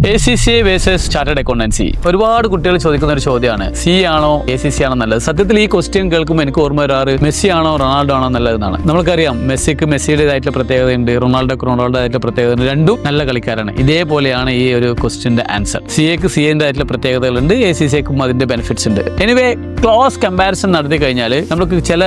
ACCA versus chartered accountancy. ഒരുപാട് കുട്ടികൾ ചോദിക്കുന്ന ഒരു ചോദ്യമാണ്, സി ആണോ ACCA ആണോ നല്ലത്? സത്യത്തിൽ ഈ ക്വസ്റ്റ്യൻ കേൾക്കുമ്പോൾ എനിക്ക് ഓർമ്മ വരാറ് മെസ്സി ആണോ റൊണാൾഡോ ആണോ നല്ലതെന്നാണ്. നമുക്കറിയാം മെസ്സിക്ക് മെസ്സിയുടേതായിട്ടുള്ള പ്രത്യേകതയുണ്ട്, റൊണാൾഡോക്ക് റൊണാൾഡോയായിട്ടുള്ള പ്രത്യേകതയുണ്ട്. രണ്ടും നല്ല കളിക്കാരാണ്. ഇതേപോലെയാണ് ഈ ഒരു ക്വസ്റ്റ്യൻ്റെ ആൻസർ. സിഎക്ക് സിഎൻ്റെതായിട്ടുള്ള പ്രത്യേകതകളുണ്ട്, ACCAക്കും അതിന്റെ ബെനിഫിറ്റ്സ് ഉണ്ട്. എനിവേ ക്ലോസ് കമ്പാരിസൺ നടത്തി കഴിഞ്ഞാൽ നമുക്ക് ചില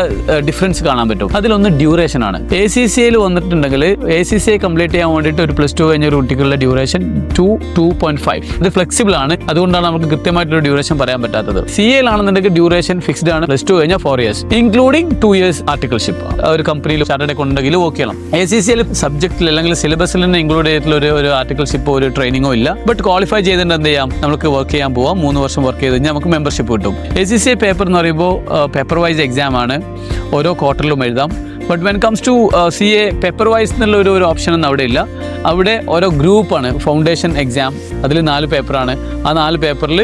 ഡിഫറൻസ് കാണാൻ പറ്റും. അതിലൊന്ന് ഡ്യൂറേഷൻ ആണ്. ACCAയിൽ വന്നിട്ടുണ്ടെങ്കിൽ ACCA കംപ്ലീറ്റ് ചെയ്യാൻ വേണ്ടിയിട്ട് ഒരു +2 കഴിഞ്ഞ ഒരു കുട്ടികളുടെ ഡ്യൂറേഷൻ 2.5. ഇത് ഫ്ലെക്സിബിൾ ആണ്, അതുകൊണ്ടാണ് നമുക്ക് കൃത്യമായിട്ടൊരു ഡ്യൂറേഷൻ പറയാൻ പറ്റാത്തത്. CAയിലാണെന്നുണ്ടെങ്കിൽ ഡ്യൂറേഷൻ ഫിക്സ്ഡ് ആണ്, +2 കഴിഞ്ഞാൽ 4 years ഇൻക്ലൂഡിംഗ് 2 years ആർട്ടിക്കിൾഷിപ്പ്. ഒരു കമ്പനിയിൽ ചാർട്ടേഡ് അക്കൗണ്ട് ഉണ്ടെങ്കിൽ ഓക്കെ ആണ്. ACCAയിൽ സബ്ജക്റ്റിൽ അല്ലെങ്കിൽ സിലബസിൽ തന്നെ ഇൻക്ലൂഡ് ചെയ്തിട്ടുള്ള ഒരു ആർട്ടിക്കിൾഷിപ്പോ ഒരു ട്രെയിനിങ്ങോ ഇല്ല. ബട്ട് ക്വാളിഫൈ ചെയ്തിട്ട് എന്ത് ചെയ്യാം, നമുക്ക് വർക്ക് ചെയ്യാൻ പോവാം. 3 വർഷം വർക്ക് ചെയ്ത് കഴിഞ്ഞാൽ നമുക്ക് മെമ്പർഷിപ്പ് കിട്ടും. ACCA പേപ്പർ എന്ന് പറയുമ്പോൾ പേപ്പർ വൈസ് എക്സാം ആണ്, ഓരോ ക്വാർട്ടറിലും എഴുതാം. But when comes to CA paper wise എന്നുള്ള ഒരു ഓപ്ഷൻ ഒന്നും അവിടെ ഇല്ല. അവിടെ ഓരോ ഗ്രൂപ്പാണ്. ഫൗണ്ടേഷൻ എക്സാം, അതിൽ 4 പേപ്പറാണ്. ആ 4 പേപ്പറിൽ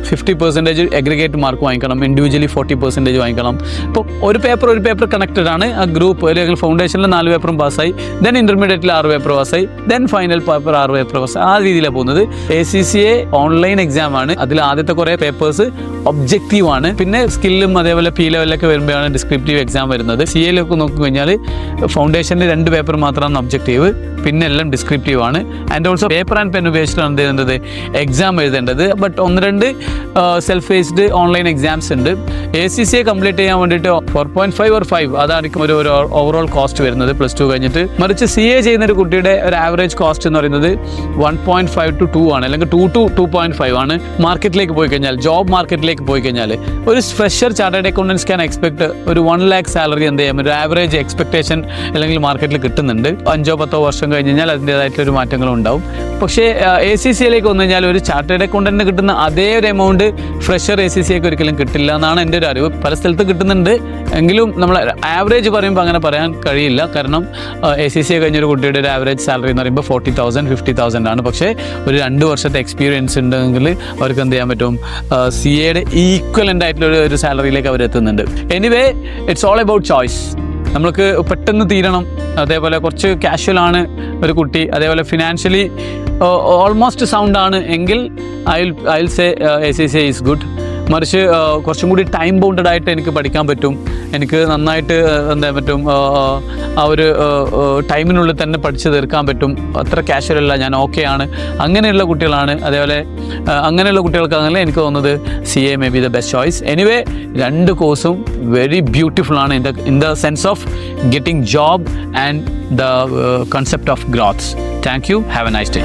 50% അഗ്രിഗേറ്റ് മാർക്ക് വാങ്ങിക്കണം, ഇൻഡിവിജ്വലി 40% വാങ്ങിക്കണം. ഇപ്പോൾ ഒരു പേപ്പർ കണക്റ്റഡ് ആണ്. ആ ഗ്രൂപ്പ് അല്ലെങ്കിൽ ഫൗണ്ടേഷനിൽ 4 പേപ്പറും പാസ്സായി, ദെൻ ഇൻ്റർമീഡിയറ്റിൽ 6 പേപ്പർ പാസ്സായി, ദെൻ ഫൈനൽ പേപ്പർ 6 പേപ്പർ പാസ്സായി. ആ രീതിയിലാണ് പോകുന്നത്. ACCA ഓൺലൈൻ എക്സാം ആണ്. അതിൽ ആദ്യത്തെ കുറേ പേപ്പേഴ്സ് ഒബ്ജക്റ്റീവ് ആണ്. പിന്നെ സ്കില്ലും അതേപോലെ P ലെവലൊക്കെ വരുമ്പോഴാണ് ഡിസ്ക്രിപ്റ്റീവ് എക്സാം വരുന്നത്. CAയിലൊക്കെ നോക്കിക്കഴിഞ്ഞാൽ ഫൗണ്ടേഷനിൽ 2 പേപ്പർ മാത്രമാണ് ഒബ്ജക്റ്റീവ്, പിന്നെ എല്ലാം ഡിസ്ക്രിപ്റ്റീവ് ആണ്. And also paper and pen ഉപയോഗിച്ചിട്ടാണ് എന്ത് ചെയ്യുന്നത്, എക്സാം എഴുതേണ്ടത്. But 1-2 self based online exams ഉണ്ട്. ACCA കംപ്ലീറ്റ് ചെയ്യാൻ വേണ്ടിയിട്ട് 4.5 or 5 അതായിരിക്കും ഒരു ഓവറോൾ കോസ്റ്റ് വരുന്നത് +2 കഴിഞ്ഞിട്ട്. മറിച്ച് CA ചെയ്യുന്ന ഒരു കുട്ടിയുടെ ഒരു ആവറേജ് കോസ്റ്റ് എന്ന് പറയുന്നത് 1.5 to 2 ആണ്, അല്ലെങ്കിൽ 2 to 2.5 ആണ്. മാർക്കറ്റിലേക്ക് പോയി കഴിഞ്ഞാൽ, ജോബ് മാർക്കറ്റിലേക്ക് പോയി കഴിഞ്ഞാൽ ഒരു fresher chartered accountants can expect ഒരു 1 lakh സാലറി എന്ത് ചെയ്യാം, ഒരു ആവറേജ് എക്സ്പെക്ടേഷൻ അല്ലെങ്കിൽ മാർക്കറ്റിൽ കിട്ടുന്നുണ്ട്. 5-10 വർഷം കഴിഞ്ഞ് കഴിഞ്ഞാൽ അതിൻ്റേതായിട്ടൊരു മാറ്റങ്ങളും ഉണ്ടാവും. പക്ഷേ ACCAയിലേക്ക് വന്നു കഴിഞ്ഞാൽ ഒരു ചാർട്ടേഡ് അക്കൗണ്ടന്റിന് കിട്ടുന്ന അതേ ഒരു എമൗണ്ട് ഫ്രഷർ ACCAക്ക് ഒരിക്കലും കിട്ടില്ല എന്നാണ് എൻ്റെ ഒരു അറിവ്. പല സ്ഥലത്ത് കിട്ടുന്നുണ്ട് എങ്കിലും നമ്മൾ ആവറേജ് പറയുമ്പോൾ അങ്ങനെ പറയാൻ കഴിയില്ല. കാരണം ACCA കഴിഞ്ഞൊരു കുട്ടിയുടെ ഒരു ആവറേജ് സാലറി എന്ന് പറയുമ്പോൾ 40,000 50,000 ആണ്. പക്ഷേ ഒരു 2 വർഷത്തെ എക്സ്പീരിയൻസ് ഉണ്ടെങ്കിൽ അവർക്ക് എന്ത് ചെയ്യാൻ പറ്റും, CAയുടെ ഈക്വലൻ്റ് ആയിട്ടുള്ള ഒരു സാലറിയിലേക്ക് അവർ എത്തുന്നുണ്ട്. Anyway it's all about choice. നമ്മൾക്ക് പെട്ടെന്ന് തീരണം, അതേപോലെ കുറച്ച് കാഷ്വൽ ആണ് ഒരു കുട്ടി, അതേപോലെ ഫിനാൻഷ്യലി ഓൾമോസ്റ്റ് സൗണ്ട് ആണ് എങ്കിൽ I will say ACCA is good. മറിച്ച് കുറച്ചും കൂടി ടൈം ബൗണ്ടഡ് ആയിട്ട് എനിക്ക് പഠിക്കാൻ പറ്റും, എനിക്ക് നന്നായിട്ട് എന്താ പറ്റും, ആ ഒരു ടൈമിനുള്ളിൽ തന്നെ പഠിച്ച് തീർക്കാൻ പറ്റും, അത്ര കാഷ്വൽ അല്ല, ഞാൻ ഓക്കെ ആണ്, അങ്ങനെയുള്ള കുട്ടികളാണ്. അതേപോലെ അങ്ങനെയുള്ള കുട്ടികൾക്കാണെങ്കിൽ എനിക്ക് തോന്നുന്നത് CA may be the best choice. Anyway 2 കോഴ്സും വെരി ബ്യൂട്ടിഫുൾ ആണ് in the sense of getting job and the concept of growth. Thank you. Have A nice day.